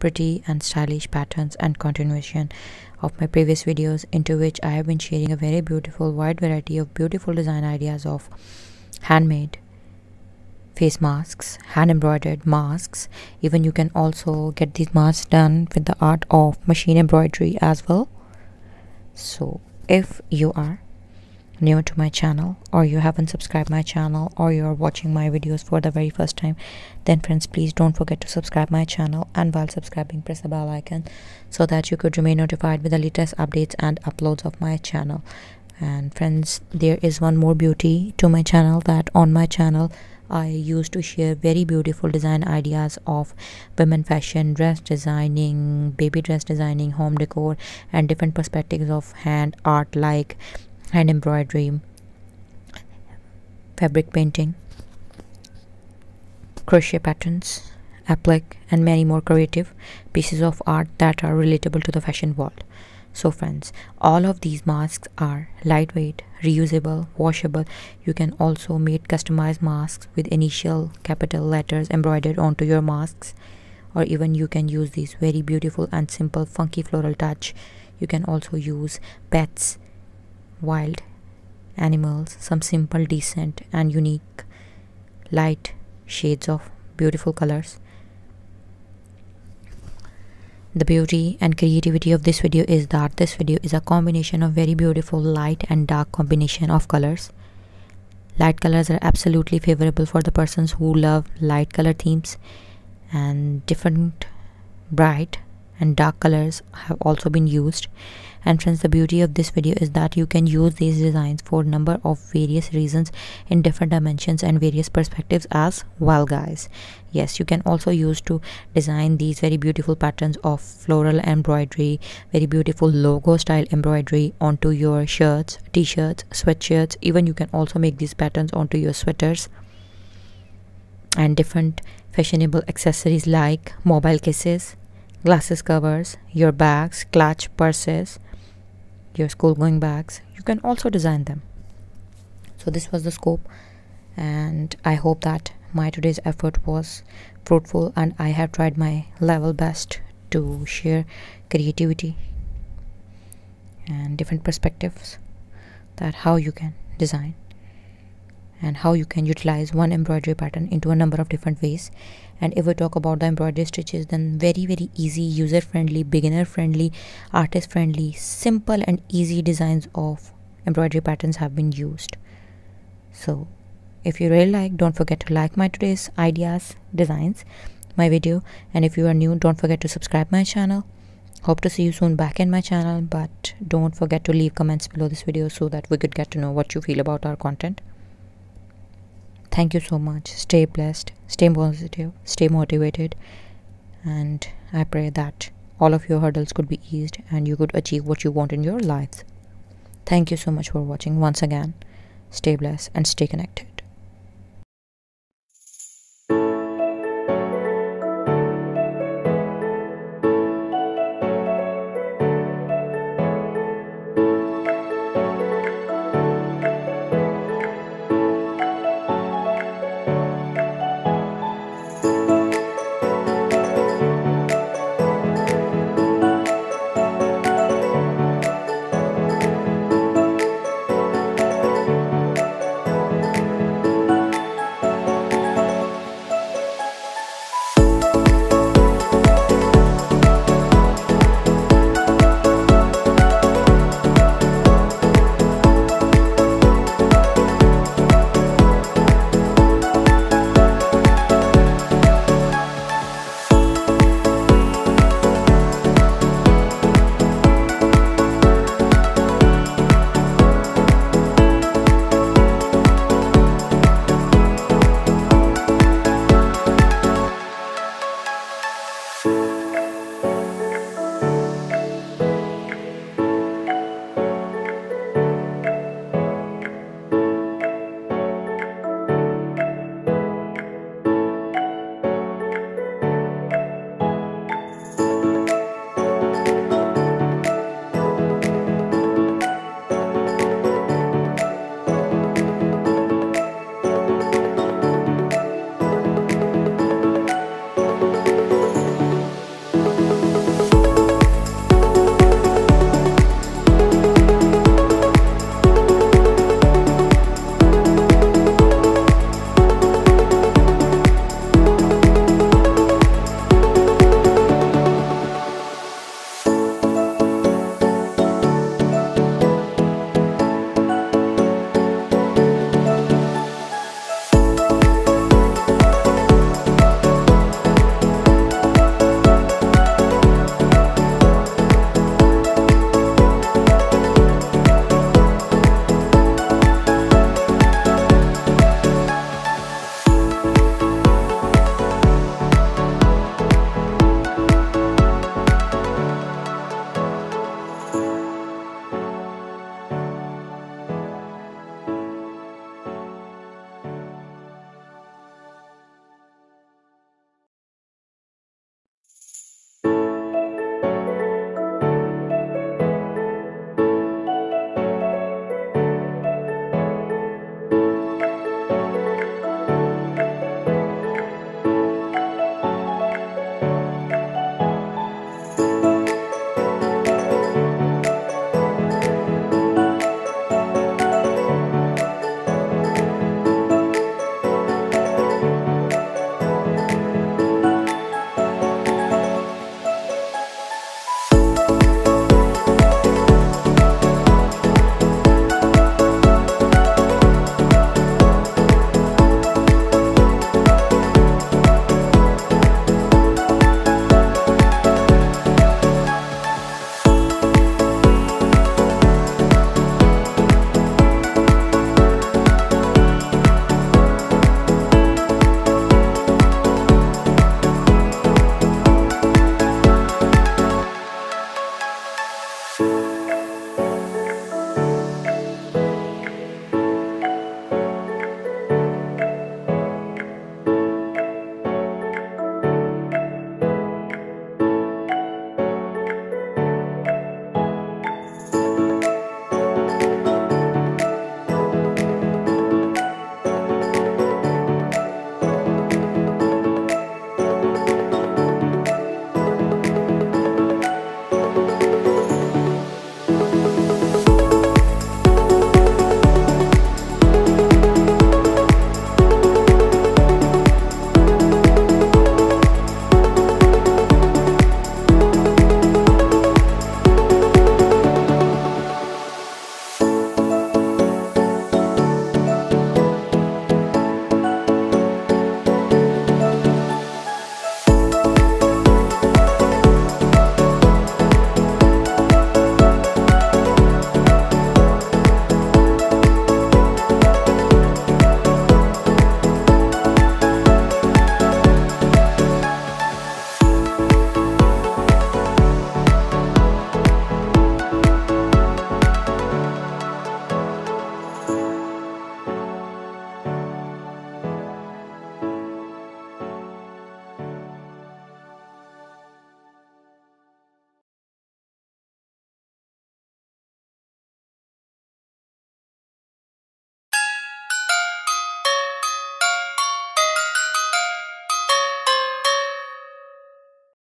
pretty and stylish patterns and continuation of my previous videos, into which I have been sharing a very beautiful wide variety of beautiful design ideas of handmade face masks, hand embroidered masks. Even you can also get these masks done with the art of machine embroidery as well. So if you are new to my channel, or you haven't subscribed my channel, or you're watching my videos for the very first time, then friends, please don't forget to subscribe my channel, and while subscribing press the bell icon so that you could remain notified with the latest updates and uploads of my channel. And friends, there is one more beauty to my channel, that on my channel I used to share very beautiful design ideas of women fashion, dress designing, baby dress designing, home decor, and different perspectives of hand art like hand embroidery, fabric painting, crochet patterns, applique, and many more creative pieces of art that are relatable to the fashion world. So friends, all of these masks are lightweight, reusable, washable. You can also make customized masks with initial capital letters embroidered onto your masks, or even you can use these very beautiful and simple funky floral touch. You can also use pets, wild animals, some simple, decent, and unique light shades of beautiful colors. The beauty and creativity of this video is that this video is a combination of very beautiful light and dark combination of colors. Light colors are absolutely favorable for the persons who love light color themes, and different bright and dark colors have also been used. And friends, the beauty of this video is that you can use these designs for a number of various reasons in different dimensions and various perspectives as well, guys. Yes, you can also use to design these very beautiful patterns of floral embroidery, very beautiful logo style embroidery onto your shirts, t-shirts, sweatshirts. Even you can also make these patterns onto your sweaters, and different fashionable accessories like mobile cases, glasses covers, your bags, clutch, purses, your school going bags. You can also design them. So this was the scope, and I hope that my today's effort was fruitful, and I have tried my level best to share creativity and different perspectives, that how you can design and how you can utilize one embroidery pattern into a number of different ways. And if we talk about the embroidery stitches, then very easy, user friendly, beginner friendly, artist friendly, simple and easy designs of embroidery patterns have been used. So if you really like, don't forget to like my today's ideas, designs, my video. And if you are new, don't forget to subscribe my channel. Hope to see you soon back in my channel, but don't forget to leave comments below this video so that we could get to know what you feel about our content. Thank you so much. Stay blessed, stay positive, stay motivated, and I pray that all of your hurdles could be eased and you could achieve what you want in your lives. Thank you so much for watching. Once again, stay blessed and stay connected.